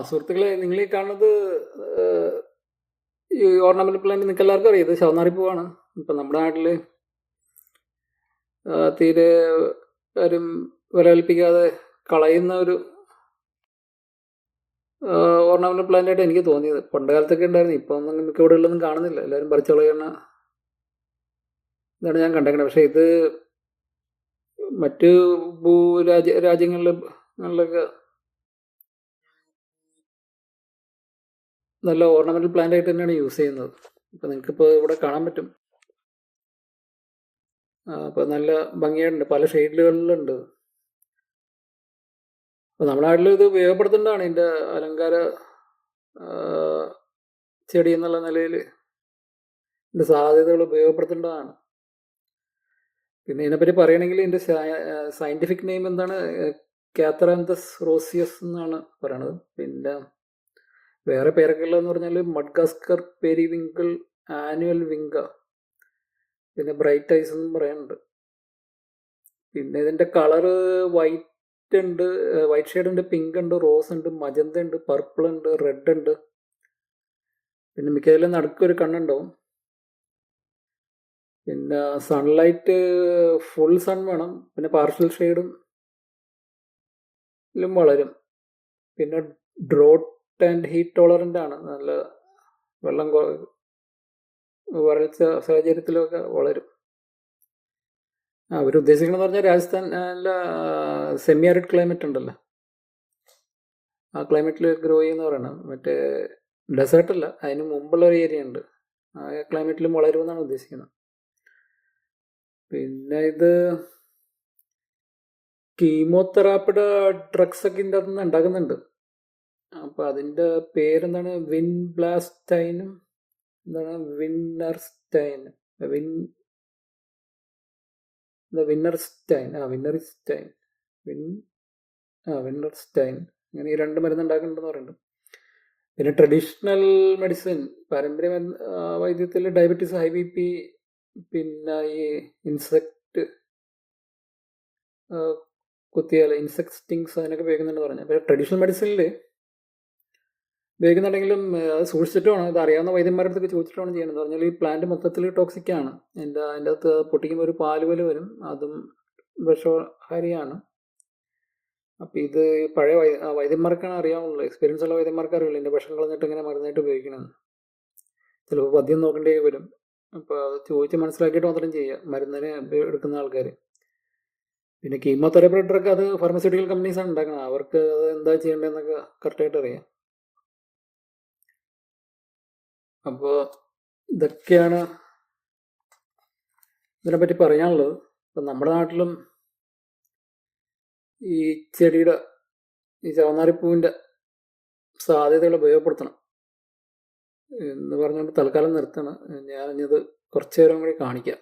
സുഹൃത്തുക്കളെ, നിങ്ങൾ ഈ കാണുന്നത് ഏഹ്, ഈ ഓർണമെന്റ് പ്ലാന്റ് നിങ്ങൾക്ക് എല്ലാവർക്കും അറിയാം. ഇത് ശവന്നാറിപ്പൂവാണ്. ഇപ്പം നമ്മുടെ നാട്ടിൽ തീരെ ആരും വിലകൽപ്പിക്കാതെ കളയുന്ന ഒരു ഓർണമെന്റ് പ്ലാന്റ് ആയിട്ട് എനിക്ക് തോന്നിയത്. പണ്ട് കാലത്തൊക്കെ ഉണ്ടായിരുന്നു, ഇപ്പം ഒന്നും മിക്ക വീടുകളിലൊന്നും കാണുന്നില്ല. എല്ലാവരും പറിച്ചു കളയുന്ന ഇതാണ് ഞാൻ കണ്ടേക്കുന്നത്. പക്ഷേ ഇത് മറ്റ് രാജ്യങ്ങളിലൊക്കെ നല്ല ഓർണമെന്റൽ പ്ലാന്റ് ആയിട്ട് തന്നെയാണ് യൂസ് ചെയ്യുന്നത്. ഇപ്പം നിങ്ങൾക്കിപ്പോൾ ഇവിടെ കാണാൻ പറ്റും. അപ്പോൾ നല്ല ഭംഗിയായിട്ടുണ്ട്, പല ഷെയ്ഡുകളിലുണ്ട്. അപ്പോൾ നമ്മുടെ നാട്ടിൽ ഇത് ഉപയോഗപ്പെടുത്തേണ്ടതാണ്. ഇതിൻ്റെ അലങ്കാര ആ, ചെടി എന്നുള്ള നിലയിൽ ഇതിൻ്റെ സാധ്യതകൾ ഉപയോഗപ്പെടുത്തേണ്ടതാണ്. പിന്നെ ഇതിനെപ്പറ്റി പറയുകയാണെങ്കിൽ ഇതിൻ്റെ സയൻറ്റിഫിക് നെയിം എന്താണ്? കാത്തറാന്തസ് റോസിയസ് എന്നാണ് പറയണത്. പിന്നെ വേറെ പേരൊക്കെ ഉള്ളതെന്ന് പറഞ്ഞാൽ മഡ്ഗാസ്കർ പെരിവിങ്കിൾ, ആനുവൽ വിങ്ക, പിന്നെ ബ്രൈറ്റ് ഐസ് എന്നും പറയാനുണ്ട്. പിന്നെ ഇതിൻ്റെ കളറ് വൈറ്റ് ഉണ്ട്, വൈറ്റ് ഷെയ്ഡ് ഉണ്ട്, പിങ്ക് ഉണ്ട്, റോസ് ഉണ്ട്, മജന്ത ഉണ്ട്, പർപ്പിൾ ഉണ്ട്, റെഡ് ഉണ്ട്. പിന്നെ മിക്കതിലും നടുക്കൊരു കണ്ണുണ്ടാവും. പിന്നെ സൺലൈറ്റ് ഫുൾ സൺ വേണം. പിന്നെ പാർഷ്യൽ ഷെയ്ഡും വളരും. പിന്നെ ഡ്രോട്ട് ആൻഡ് ഹീറ്റ് ടോളറൻ്റ് ആണ്. നല്ല വെള്ളം വരൾച്ച സാഹചര്യത്തിലൊക്കെ വളരും. അവരുദ്ദേശിക്കണമെന്ന് പറഞ്ഞാൽ രാജസ്ഥാനിലെ സെമി ആരിഡ് ക്ലൈമറ്റ് ഉണ്ടല്ലോ, ആ ക്ലൈമറ്റിൽ ഗ്രോ ചെയ്യുന്ന പറയണം. മറ്റേ ഡെസേർട്ടല്ല, അതിന് മുമ്പുള്ള ഒരു ഏരിയ ഉണ്ട്, ആ ക്ലൈമറ്റിലും വളരുമെന്നാണ് ഉദ്ദേശിക്കുന്നത്. പിന്നെ ഇത് കീമോതെറാപ്പിയുടെ ഡ്രഗ്സ് ഒക്കെ ഇതിൻ്റെ അകത്തുനിന്ന് ഉണ്ടാക്കുന്നുണ്ട്. അപ്പോൾ അതിൻ്റെ പേരെന്താണ്? വിൻബ്ലാസ്റ്റൈനും എന്താണ് വിന്നർസ്റ്റൈൻ, വിൻ വിന്നർസ്റ്റൈൻ വിന്നറിസ്റ്റൈൻ വിന്നർസ്റ്റൈൻ, ഇങ്ങനെ ഈ രണ്ട് മരുന്ന് ഉണ്ടാക്കുന്നുണ്ടെന്ന് പറയുന്നുണ്ട്. പിന്നെ ട്രഡീഷണൽ മെഡിസിൻ, പാരമ്പര്യ വൈദ്യത്തിൽ ഡയബറ്റീസ്, ഹൈ ബി പി, പിന്നെ ഈ ഇൻസെക്റ്റ് കുത്തിയാൽ ഇൻസെക്ട് സ്റ്റിങ്സ്, അതിനൊക്കെ ഉപയോഗിക്കുന്നുണ്ടെന്ന് പറഞ്ഞു. അപ്പോൾ ട്രഡീഷണൽ മെഡിസിനിൽ ഉപയോഗിക്കുന്നുണ്ടെങ്കിലും അത് സൂക്ഷിച്ചിട്ട് വേണം. ഇത് അറിയാവുന്ന വൈദ്യന്മാരുടെ അടുത്തൊക്കെ ചോദിച്ചിട്ട് വേണം ചെയ്യണമെന്ന് പറഞ്ഞാൽ ഈ പ്ലാന്റ് മൊത്തത്തിൽ ടോക്സിക്കാണ്. അതിൻ്റെ അകത്ത് പൊട്ടിക്കുമ്പോൾ ഒരു പാല് പോലെ വരും, അതും വിഷഹാരിയാണ്. അപ്പം ഇത് പഴയ വൈദ്യന്മാർക്കാണ് അറിയാവുള്ളൂ, എക്സ്പീരിയൻസ് ഉള്ള വൈദ്യന്മാർക്ക് അറിയില്ല ഇതിൻ്റെ വിഷം കളഞ്ഞിട്ട് ഇങ്ങനെ മരുന്നായിട്ട് ഉപയോഗിക്കണമെന്ന്. ചിലപ്പോൾ പദ്യം നോക്കേണ്ടി വരും. അപ്പോൾ അത് ചോദിച്ച് മനസ്സിലാക്കിയിട്ട് മാത്രം ചെയ്യുക മരുന്നിന് എടുക്കുന്ന ആൾക്കാർ. പിന്നെ കീമോതെറാപ്പി ഡ്രഗ് അത് ഫാർമസ്യൂട്ടിക്കൽ കമ്പനീസാണ് ഉണ്ടാക്കുന്നത്, അവർക്ക് അത് എന്താ ചെയ്യേണ്ടതെന്നൊക്കെ കറക്റ്റായിട്ട് അറിയാം. അപ്പോൾ ഇതൊക്കെയാണ് ഇതിനെപ്പറ്റി പറയാനുള്ളത്. ഇപ്പം നമ്മുടെ നാട്ടിലും ഈ ചെടിയുടെ, ഈ ചവന്നാരിപ്പൂവിൻ്റെ സാധ്യതകൾ ഉപയോഗപ്പെടുത്തണം എന്ന് പറഞ്ഞുകൊണ്ട് തൽക്കാലം നിർത്തണം. ഞാനിത് കുറച്ചു നേരം കൂടി കാണിക്കാം.